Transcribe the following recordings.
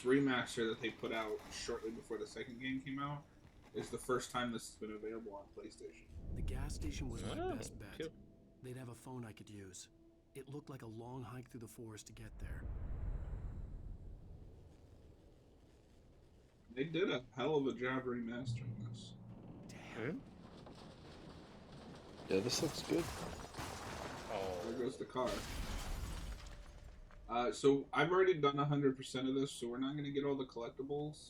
remaster that they put out shortly before the second game came out is the first time this has been available on PlayStation. The gas station was my Oh, best bet. cool. They'd have a phone I could use. It looked like a long hike through the forest to get there. They did a hell of a job remastering this. Damn. Yeah, this looks good. There Oh, goes the car. So I've already done 100% of this, so we're not going to get all the collectibles.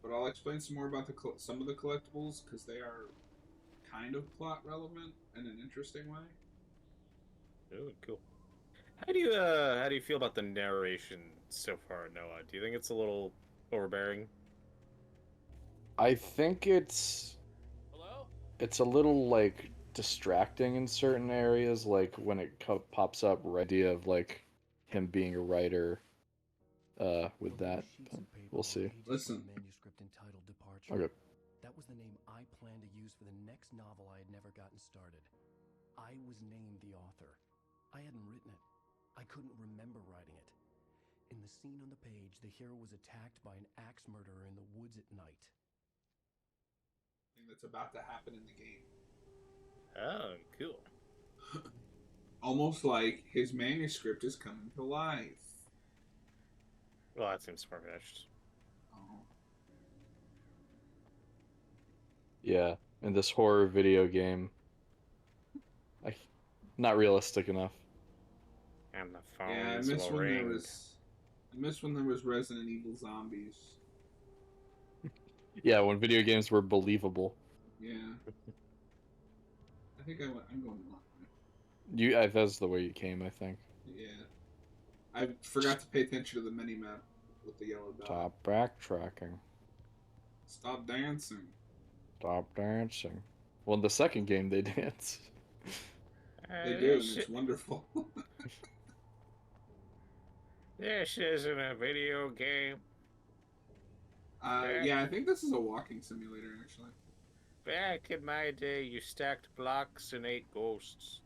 But I'll explain some more about some of the collectibles because they are kind of plot relevant in an interesting way. oh, cool. How do you feel about the narration so far, Noah? Do you think it's a little overbearing? I think it's a little like distracting in certain areas, like when it pops up, idea of like him being a writer. With that, we'll see. Listen. Manuscript entitled Departure. Okay. That was the name I planned to use for the next novel I had never gotten started. I was named the author. I hadn't written it. I couldn't remember writing it. In the scene on the page, the hero was attacked by an axe murderer in the woods at night. Thing that's about to happen in the game. Oh, cool. Almost like his manuscript is coming to life. Well, that seems far-fetched. Oh. Yeah, in this horror video game, not realistic enough. And the Yeah, I phones miss will when there ring. was. I miss when there was Resident Evil zombies. Yeah, when video games were believable. Yeah. I think I'm going the wrong way. That's the way you came, I think. Yeah. I forgot to pay attention to the mini map with the yellow dot. Stop backtracking. Stop dancing. Stop dancing. Well, in the second game, they dance. They do, and it's wonderful. This isn't a video game. Yeah, I think this is a walking simulator, actually. Back in my day, you stacked blocks and ate ghosts.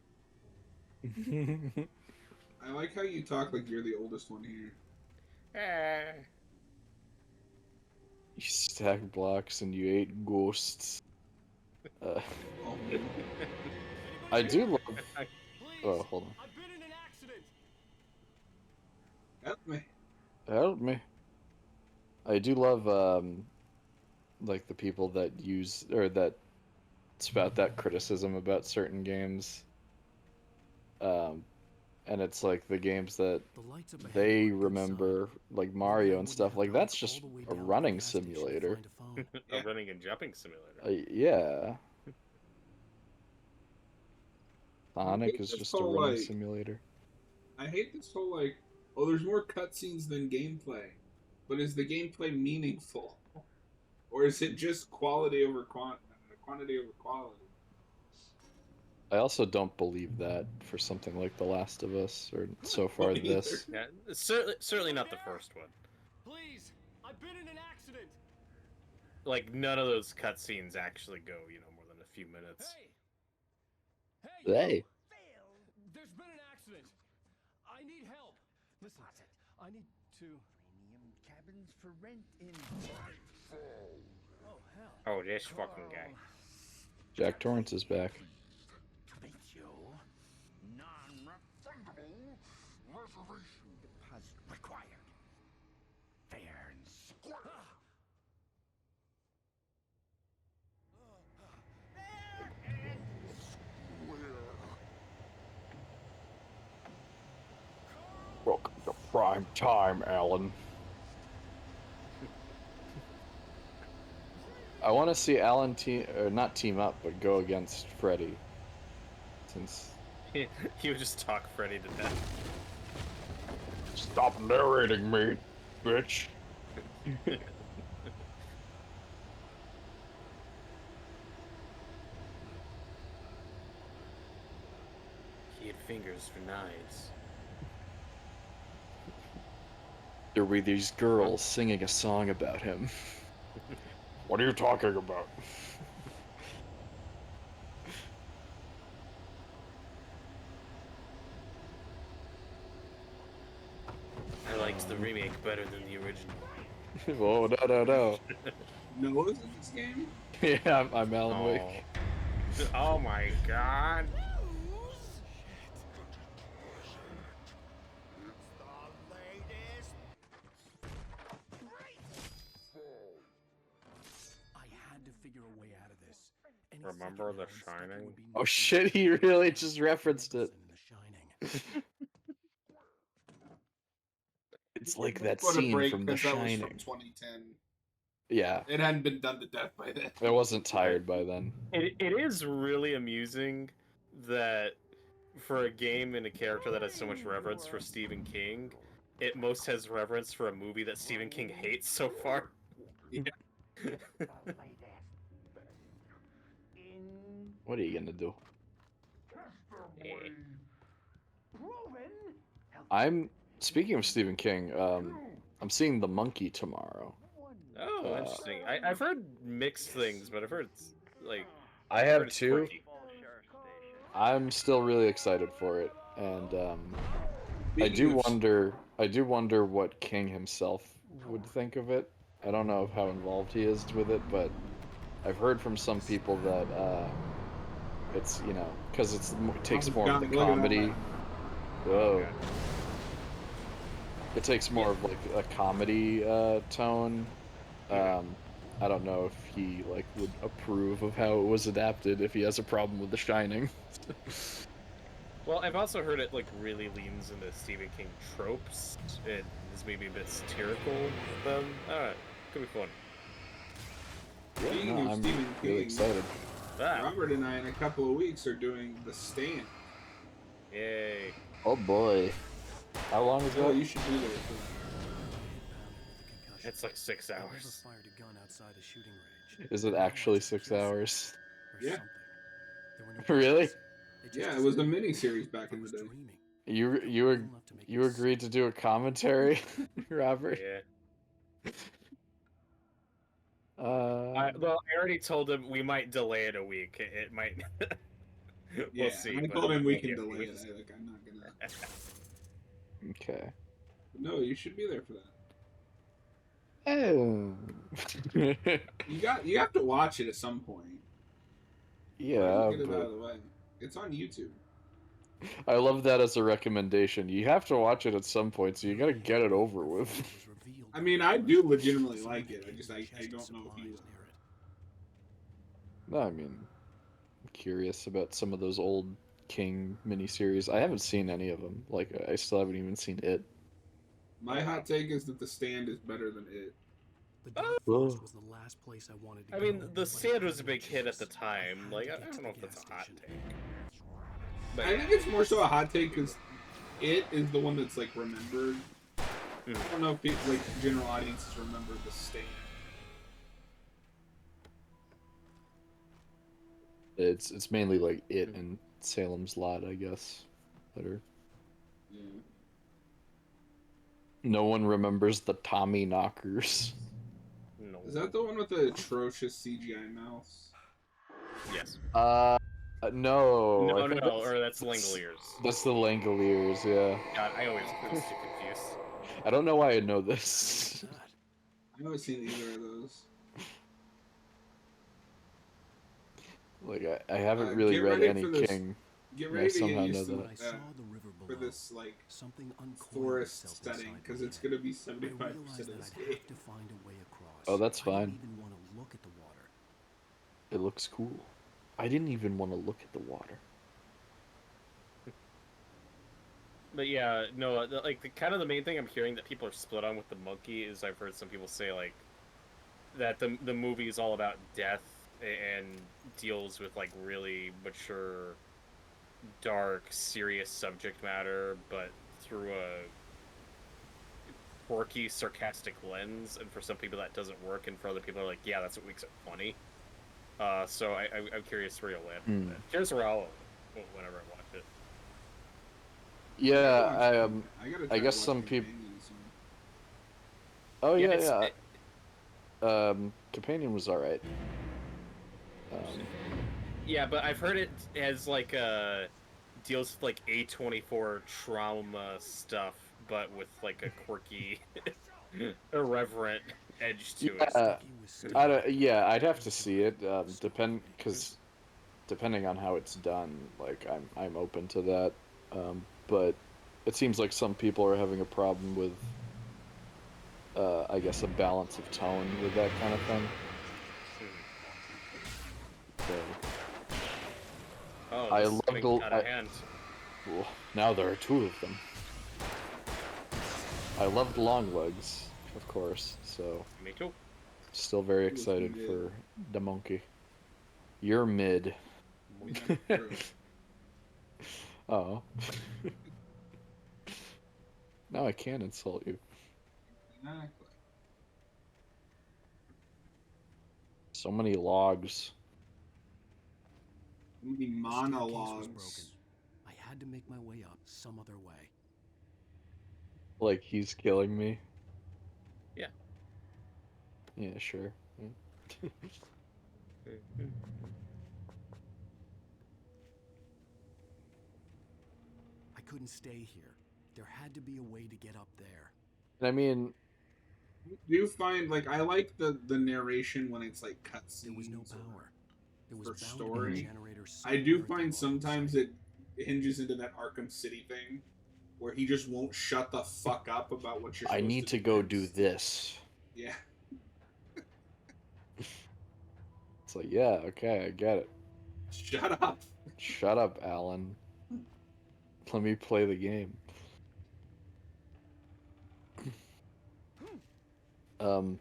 I like how you talk like you're the oldest one here. Ah. You stack blocks and you ate ghosts. Oh, I do love. Oh, hold on. I've been in an accident. help me. Help me. I do love, like the people that use or that spout that criticism about certain games. And it's like the games that The lights up ahead they were a good remember, sign. like Maybe I Mario and wouldn't stuff. have Like to that's hike just all the way a down to the running gas station to simulator. find a phone. Yeah. A running and jumping simulator. Yeah. Sonic hate is this just a whole, running like- simulator. I hate this whole like, oh, there's more cutscenes than gameplay, but is the gameplay meaningful, or is it just quality over quantity over quality? I also don't believe that for something like The Last of Us, or so far Me this. Yeah, certainly not the first one. Please, I've been in an accident. Like, none of those cutscenes actually go, more than a few minutes. Hey, Hey, there's been an accident. I need help. Listen, I need to. Premium cabins for rent in Oh hell. Oh, this fucking guy. Jack Torrance is back. Ratio non-refundable reservation deposit required. Fair and square. Welcome to prime time, Alan. I want to see Alan not team up, but go against Freddy. Since He would just talk Freddy to death. stop narrating me, bitch. He had fingers for knives. There were these girls singing a song about him. What are you talking about? I liked the the remake better than the original. Whoa, no. Noah's in this game? Yeah, I'm Alan Wake. Oh my god. I had to figure a way out of this. Any Remember second The now, and stuff Shining? would be Oh nothing shit, but he really just referenced it. in The Shining. It's like They that put a scene break from The because that was from Shining. 2010. Yeah, It hadn't been done to death by then. I wasn't tired by then. It is really amusing that for a game and a character that has so much reverence for Stephen King, it most has reverence for a movie that Stephen King hates so far. Yeah. What are you gonna do? I'm speaking of Stephen King. I'm seeing The Monkey tomorrow. Oh, interesting. I've heard mixed things, but I've heard it's like I I've have heard it's too. quirky. I'm still really excited for it, and I Speaking do wonder what King himself would think of it. I don't know how involved he is with it, but I've heard from some people that it's because it takes more of the Look at comedy. that. Whoa. Okay. It takes more of like a comedy tone. I don't know if he like would approve of how it was adapted. If he has a problem with The Shining. Well, I've also heard it like really leans into Stephen King tropes. It is maybe a bit satirical with them. Alright, could be fun. Speaking No, of I'm Stephen really King, excited. Ah, Robert and I in a couple of weeks are doing The Stand. yay. Oh boy, how long is Oh, that? you should be there for that. It's like 6 I never hours. fired a gun outside a shooting range. Is it Now I actually took 6 a kill hours? or Yeah. something. There were no Really? bullets. Just Yeah, it as was a if mini series back I in the was day. dreaming. You Real enough to make me agreed to do a commentary, Robert? Yeah. Uh, I already told him we might delay it a week. It might. Yeah, We'll see. and I but told it him might we be can a few delay it. weeks. I'm not gonna. okay. But no, you should be there for that. Oh. You have to watch it at some point. Might as well Yeah, get it out but of the way. It's on YouTube. I love that as a recommendation. You have to watch it at some point, so you gotta get it over with. I mean, I do legitimately like it. I don't know if you will. No, I mean, I'm curious about some of those old King miniseries. I haven't seen any of them. Like, I still haven't even seen it. My hot take is that The Stand is better than it. The Dark Whoa. Forest was the last place I wanted to I go, mean, The but I Stand had was a no big hit at the choice. time. I had Like, to I get to don't know the if that's a gas hot station. take. But I think it's more so a hot take because it is the one that's like remembered. I don't know if people, like general audiences remember The Stand. It's mainly like it and Salem's Lot, I guess, that are. Yeah. No one remembers the Tommy Knockers. no. Is that the one with the atrocious CGI mouths? Yes. No. No, I think no, or that's Langoliers. That's the Langoliers, yeah. God, I always get those two confused. I don't know why I know this. I haven't seen either of those. Like, I haven't Get really read ready any for this. King. Get and I ready to get somehow used know to When I saw the river for below, this like something uncoiled forest itself setting inside because me. it's gonna be I 75% realized of that this I'd game. have to find a way across. Oh, that's I fine. didn't even want to look at the water. It looks cool. I didn't even want to look at the water. But yeah, no, kind of the main thing I'm hearing that people are split on with the monkey is I've heard some people say like that the movie is all about death and deals with like really mature, dark, serious subject matter, but through a quirky, sarcastic lens. And for some people that doesn't work, and for other people are like, yeah, that's what makes it funny. So I'm curious where you'll land with it. Here's where I'll whenever I watch it. Yeah, I guess some people. Companion soon. Oh Yeah, yeah, it's- yeah. Companion was all right. Yeah, but I've heard it as like deals with like A24 trauma stuff but with like a quirky, irreverent edge to it. Yeah, yeah, I'd have to see it. Because depending on how it's done, like I'm open to that. But it seems like some people are having a problem with, I guess, a balance of tone with that kind of thing. So, Oh, I this is loved. getting out of hand. Well, now there are two of them. I loved Longlegs, of course. So Me too. still very It was excited mid. for the monkey. You're mid. Yeah, true. Oh. Now I can insult you. Exactly. So many logs. The The staircase was monologues. broken. I had to make my way up some other way. Like he's killing me. Yeah. Yeah, sure. Yeah. I couldn't stay here. There had to be a way to get up there. I mean, Do you find like I like the narration when it's like There was no cutscenes power. There was for bound to be a story? generator I somewhere do at the find mine sometimes site. it hinges into that Arkham City thing where he just won't shut the fuck up about what you're I supposed need to to do go next. do this. Yeah. It's like, yeah, okay, I get it. Shut up. Shut up, Alan. Let me play the game. Um,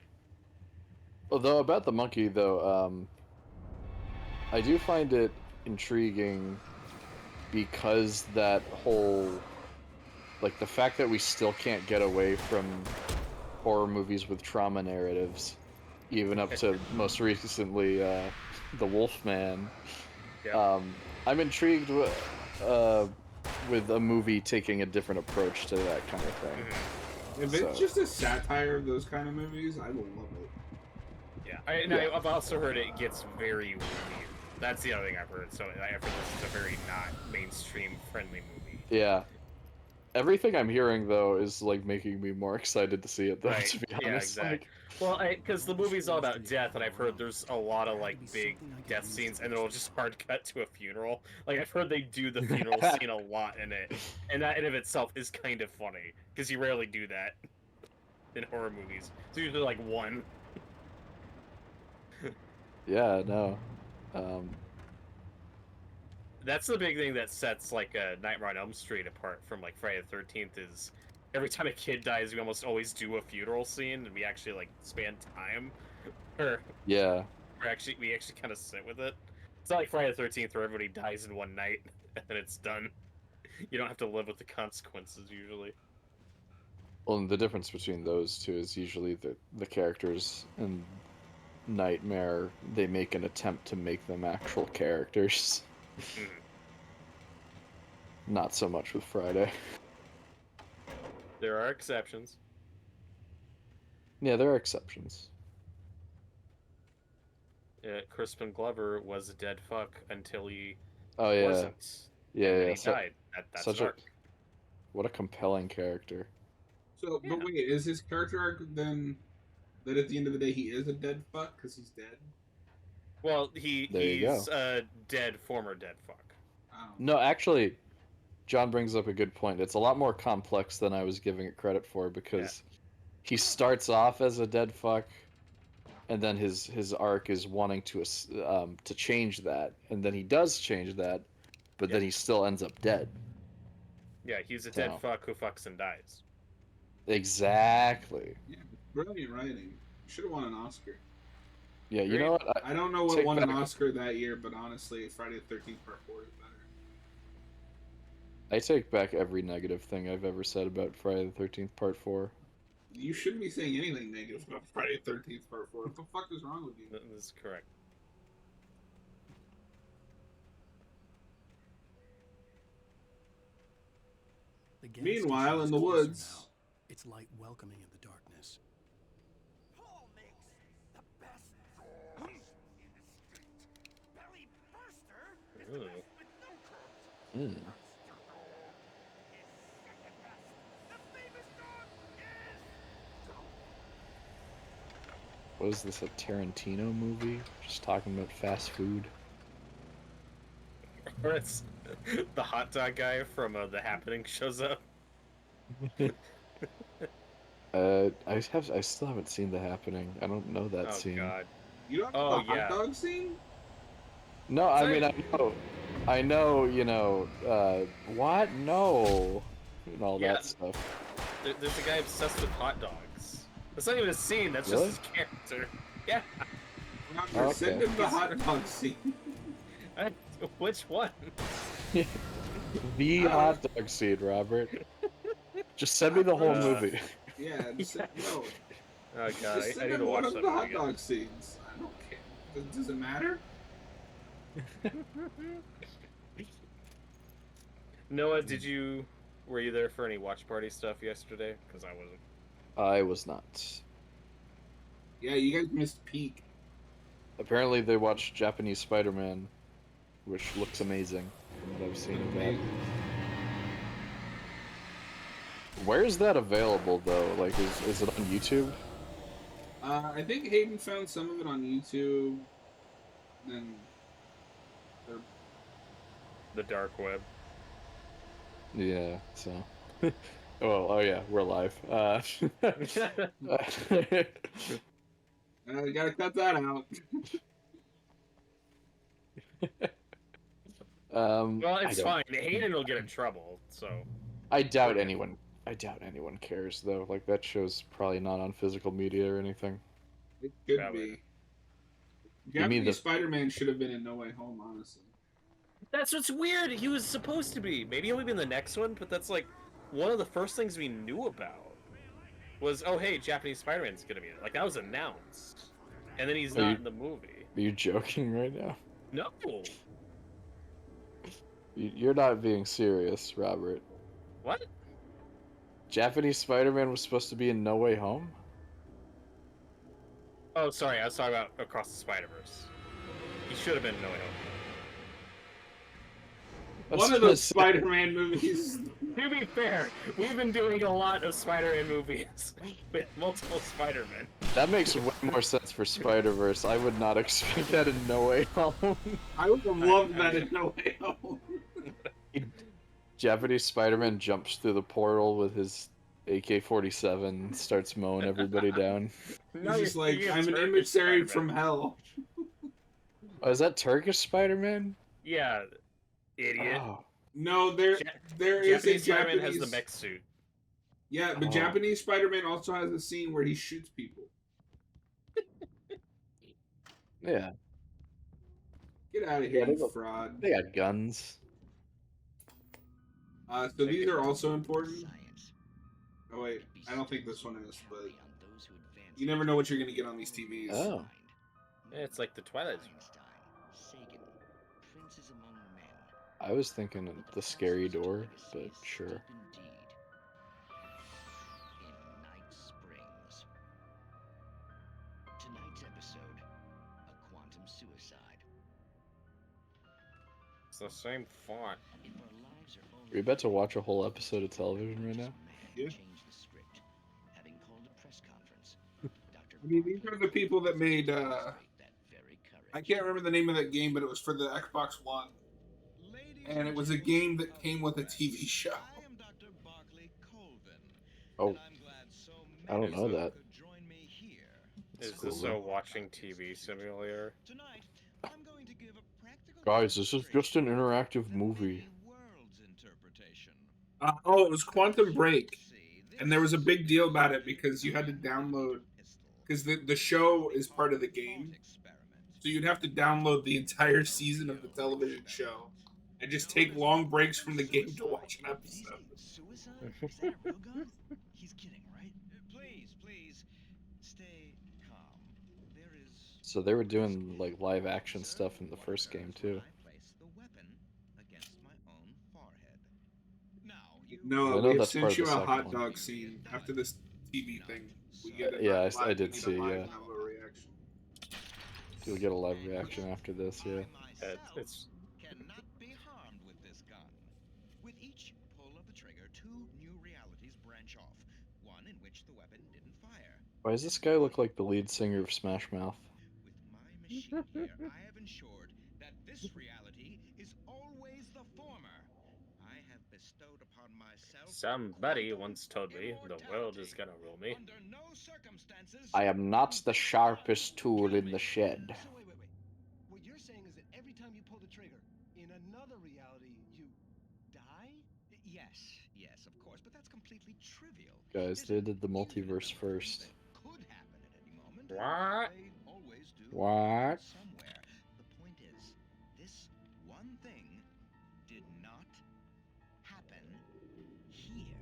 although about the monkey though, I do find it intriguing because that whole, like the fact that we still can't get away from horror movies with trauma narratives, even up to most recently, The Wolfman. Yeah. I'm intrigued with a movie taking a different approach to that kind of thing. If it's just a satire of those kind of movies, I will love it. Yeah. I've also heard it gets very weird. That's the other thing I've heard. So I've heard this is a very not mainstream friendly movie. Yeah. Everything I'm hearing though is like making me more excited to see it though, Right. to be Yeah, honest. exactly. Like, Well, because the movie's all about death, and I've heard there's a lot of like big death scenes, and it'll just hard cut to a funeral. Like I've heard they do the funeral scene a lot in it, and that in of itself is kind of funny because you rarely do that in horror movies. It's usually like one. yeah, no. Um, That's the big thing that sets like Nightmare on Elm Street apart from like Friday the 13th is every time a kid dies, we almost always do a funeral scene, and we actually like span time, or yeah. we actually kind of sit with it. It's not like Friday the 13th where everybody dies in one night and it's done. You don't have to live with the consequences usually. Well, and the difference between those two is usually the characters in Nightmare, they make an attempt to make them actual characters. Not so much with Friday. There are exceptions. Yeah, there are exceptions. Crispin Glover was a dead fuck until he Oh yeah, wasn't, yeah, and then yeah. he died. That's Such an a arc. what a compelling character. So, Yeah. but wait, is his character arc then that at the end of the day he is a dead fuck because he's dead? Well, There you he's go. a dead former dead fuck. Oh. No, actually, John brings up a good point. It's a lot more complex than I was giving it credit for because he starts off as a dead fuck, and then his arc is wanting to change that, and then he does change that, but then he still ends up dead. Yeah, he's a dead So fuck who fucks and dies. exactly. Yeah, brilliant writing. Should have won an Oscar. Yeah, you Agreed. know what? I don't know what take won an back- Oscar that year, but honestly, Friday the 13th Part 4 is better. I take back every negative thing I've ever said about Friday the 13th Part 4. You shouldn't be saying anything negative about Friday the 13th Part 4. What the fuck is wrong with you? This is correct. The gas Meanwhile, station in is the closer woods. now. Its light welcoming in the darkness. Paul makes the best sauce in the street. Belly burster is the Ooh. best with no crumbs. Mm. Monster roll is second best. The famous what is this, a Tarantino movie? Just talking about fast food. Or it's the hot dog guy from The Happening shows up. I still haven't seen The Happening. I don't know that Oh scene. god. You don't know Oh the hot yeah. dog scene? No, I mean, Same. I know, you know, what? No. And all Yeah. that stuff. There's a guy obsessed with hot dogs. That's not even a scene. That's Really? just his character. Yeah. Robert, send Okay. him the hot dog scene. Which one? The hot dog scene, Robert. Just send me the whole movie. Yeah, just no. Oh god, Just I send need to him one watch of that the movie hot again. dog scenes. I don't care. Does it matter? Noah, were you there for any watch party stuff yesterday? Because I wasn't. I was not. Yeah, you guys missed peak. Apparently, they watched Japanese Spider-Man, which looks amazing from what I've seen of that. Amazing. Where is that available, though? Like, is it on YouTube? I think Hayden found some of it on YouTube. Then, The dark web. Yeah, so. Oh yeah, we're live. you gotta cut that out. Well, I it's don't- fine. Hayden will get in trouble, so. I doubt anyone cares though. Like that show's probably not on physical media or anything. It could Probably. be. You mean Japanese the- Spider-Man should have been in No Way Home, honestly. That's what's weird. He was supposed to be. Maybe he'll be in the next one, but that's like one of the first things we knew about was, oh hey, Japanese Spider-Man's gonna be in it. Like that was announced, and then he's not in the movie. Are you joking right now? No. You're not being serious, Robert. What? Japanese Spider-Man was supposed to be in No Way Home? Oh, sorry. I was talking about Across the Spider-Verse. He should have been in No Way Home. One of those Spider-Man movies. To be fair, we've been doing a lot of Spider-Man movies with multiple Spider-Men. That makes way more sense for Spider-Verse. I would not expect that in No Way Home. I would have loved that in No Way Home. Japanese Spider-Man jumps through the portal with his AK-47, starts mowing everybody down. He's just like, I'm an emissary from hell. Oh, is that Turkish Spider-Man? Yeah, idiot. Oh. No, there is a Japanese Spider-Man Japanese. has the mech suit. Yeah, but Oh. Japanese Spider-Man also has a scene where he shoots people. Yeah, Get out of Yeah, here, they you got- fraud. they got guns. So these are also important. Oh wait, I don't think this one is, but you never know what you're gonna get on these TVs. Oh. Yeah, it's like the Twilight Zone. I was thinking of the scary door, but sure. Tonight's episode, a quantum suicide. It's the same font. If our lives are only Are you about to watch a whole episode of television right now? Yeah. Change the script. Having called a press conference, Dr. I mean, these are the people that made. I can't remember the name of that game, but it was for the Xbox One, and it was a game that came with a TV show. I am Dr. Barclay Colvin. Oh, And I'm glad so I don't many know of you that. could join me here. Is cool, this though. a watching TV simulator? Tonight, I'm going to give a practical Guys, this is just an demonstration interactive of the movie. many worlds interpretation. Oh, it was Quantum Break, See, and there was a big deal about it this because you had to download, pistol. because the show is part of the game, so you'd have to download the entire season of the television show, and just take long breaks from the game to watch an episode. Suicide? Is that a real gun? He's kidding, right? Please, stay calm. There is. So they were doing like live action stuff in the first game too. I place the weapon against my own forehead. Now you. No, I know we that's part sent of you the a second hot one. dog scene after this TV thing. We get a Yeah, live- I did we need a see, live yeah. download reaction. You'll get a live reaction after this, yeah. It's Cannot be harmed with this gun. With each pull of the trigger, two new realities branch off. One in which the weapon didn't fire, Why does this guy look like the lead singer of Smash Mouth? With my machine here, I have ensured that this reality is always the former. I have bestowed upon myself Somebody quantum once told me the world is immortality. gonna rule me. Under no circumstances. I am not will the this sharpest one tool kill in the me. shed. So wait. What you're saying is that every time you pull the trigger, in another reality, you die? Yes, of course, but that's completely trivial. Guys, There's they an did the infinite multiverse number of things first. that could happen at any moment. What? They always do What? somewhere. The point is, this one thing did not happen here.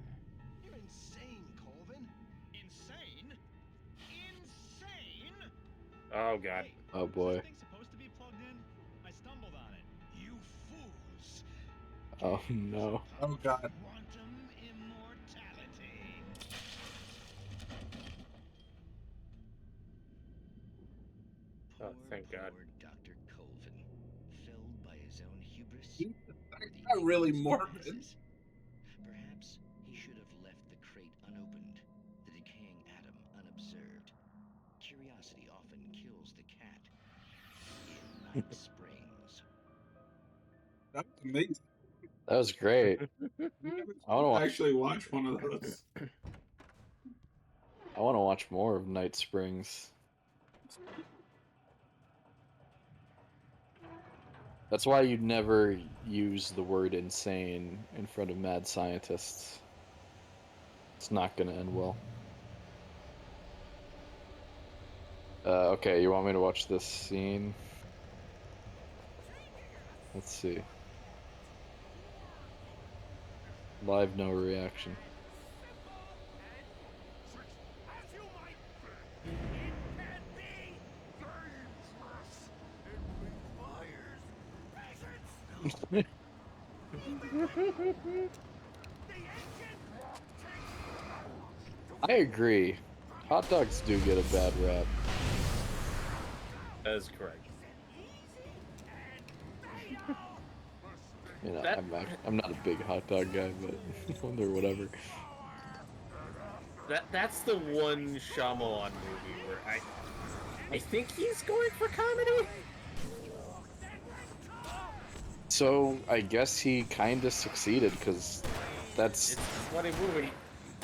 You're insane, Colvin. Insane? Insane? Oh god. Hey, Oh boy. Is this thing supposed to be plugged in? I stumbled on it. you fools! Oh Games no. Oh, of God. Quantum immortality. Oh, thank God. Poor Dr. Colvin, felled by his own hubris. That or the got really ignorance of the morbid. masses. Perhaps he should have left the crate unopened, the decaying atom unobserved. Curiosity often kills the cat. In Night Springs. That was amazing. That was great. I want to Actually watch one of those. watch more of Night Springs. That's why you never use the word insane in front of mad scientists. It's not gonna end well. Okay, you want me to watch this scene? Let's see. Live, no reaction. As you might think, it can be dangerous. It requires patience. The ancient I agree. Hot dogs do get a bad rap. That is correct. You know, That- I'm not a big hot dog guy, but or whatever. That's the one Shyamalan movie where I think he's going for comedy. So I guess he kind of succeeded because It's a funny movie.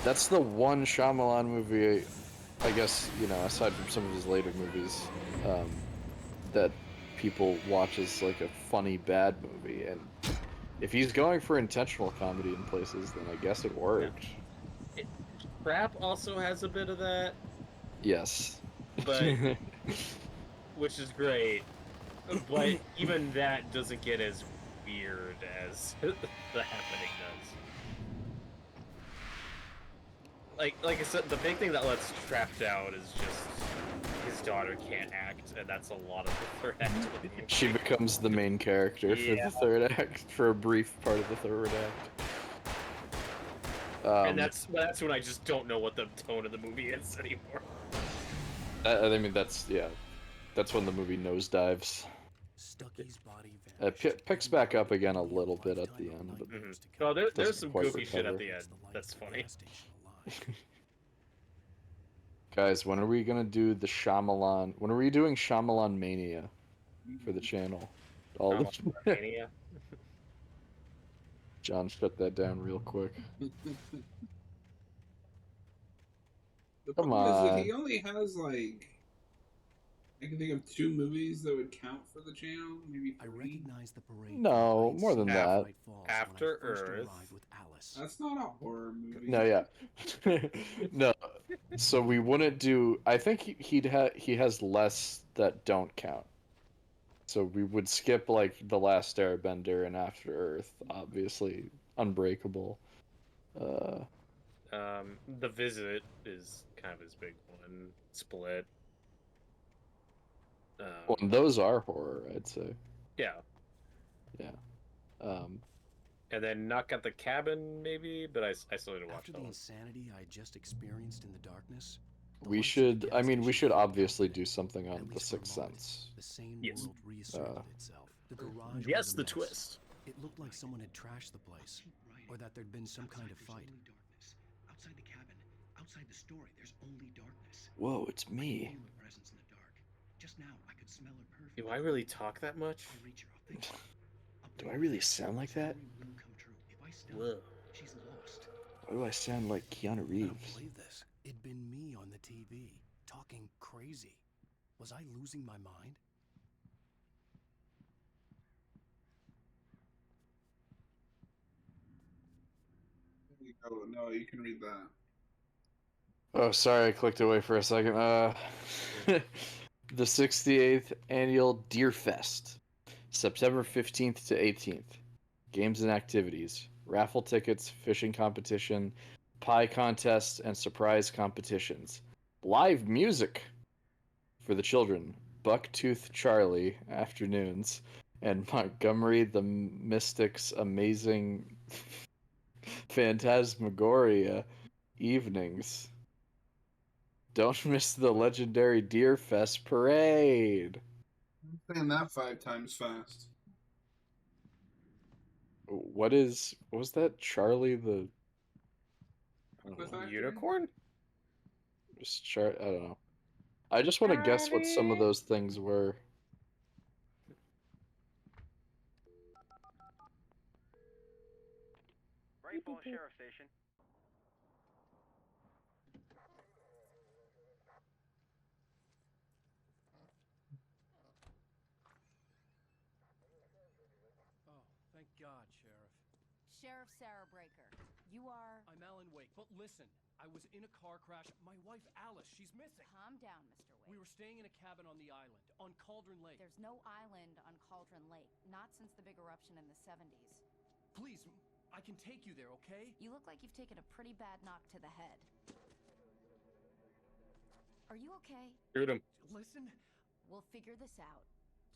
that's the one Shyamalan movie, I guess, you know, aside from some of his later movies, that people watch as like a funny bad movie. And if he's going for intentional comedy in places, then I guess it worked. Crap also has a bit of that, Yes. but which is great. But even that doesn't get as weird as The Happening does. Like I said, the big thing that lets Trap down is just his daughter can't act, and that's a lot of the third act of the movie. She becomes the main character for Yeah. the third act, for a brief part of the third act. And that's when I just don't know what the tone of the movie is anymore. I mean, that's when the movie nosedives. Stucky's body Picks back up again a little bit at the end, but Well, there's Doesn't some quite goofy shit at recover. the end. That's funny. guys, when are we gonna do the Shyamalan? When are we doing Shyamalan Mania for the channel? All the... Mania. John, shut that down real quick. The Come problem is that he on. only has like I can think of 2 movies that would count for the channel, maybe I 3. recognize the parade. No, more than that. After Earth. With Alice. That's not a horror movie. No, yeah, no. So we wouldn't do. I think he has less that don't count. So we would skip like The Last Airbender and After Earth, obviously Unbreakable. The Visit is kind of his big one. Split. Well, and those are horror, I'd say. Yeah. Yeah. And then Knock at the Cabin, maybe, but I still need to watch After that the one. insanity I just experienced in the darkness, the We lights at should. the I gas mean, we station should faded obviously away. do something At on The least for a Sixth moment, Sense. the sane Yes. world reasserted itself. The garage Yes, was a the mess. twist. It looked like someone had trashed the place, or that there'd been some kind of fight. Outside the story, there's only darkness. Whoa, it's I me. feel a presence in the dark. Just now, I could smell her perfume. Do I really talk that much? I'll reach her. I'll think. Do I really sound like that? Will come true. If I stop, Whoa. she's lost. Why do I sound like Keanu I don't Reeves? believe this. It'd been me on the TV, talking crazy. Was I losing my mind? Oh, no, you can read that. Oh, sorry, I clicked away for a second. The 68th Annual Deer Fest, September 15th to 18th. Games and activities, raffle tickets, fishing competition, pie contest, and surprise competitions. Live music for the children, Bucktooth Charlie afternoons, and Montgomery the Mystic's Amazing Phantasmagoria evenings. Don't miss the legendary Deer Fest parade. I'm saying that 5 times fast. What was that? Charlie the I don't With know. actor? Unicorn? I don't know. I just want to guess what some of those things were. Bright Falls Sheriff Station. Oh, thank God, Sheriff. Sheriff Sarah Breaker, you are... I'm Alan Wake, but listen. I was in a car crash. My wife, Alice, she's missing. Calm down, Mr. Wake. We were staying in a cabin on the island, on Cauldron Lake. There's no island on Cauldron Lake, not since the big eruption in the 70s. Please, I can take you there, okay? You look like you've taken a pretty bad knock to the head. Are you okay? Shoot him. Listen. We'll figure this out.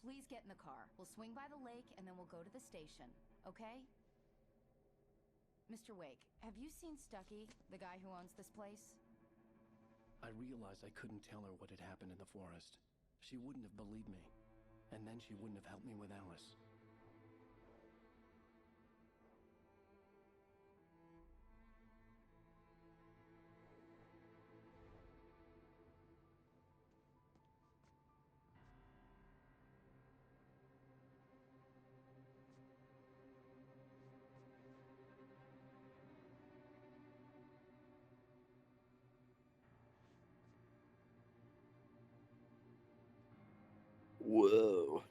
Please get in the car. We'll swing by the lake and then we'll go to the station, okay? Mr. Wake, have you seen Stucky, the guy who owns this place? I realized I couldn't tell her what had happened in the forest. She wouldn't have believed me. And then she wouldn't have helped me with Alice. Whoa.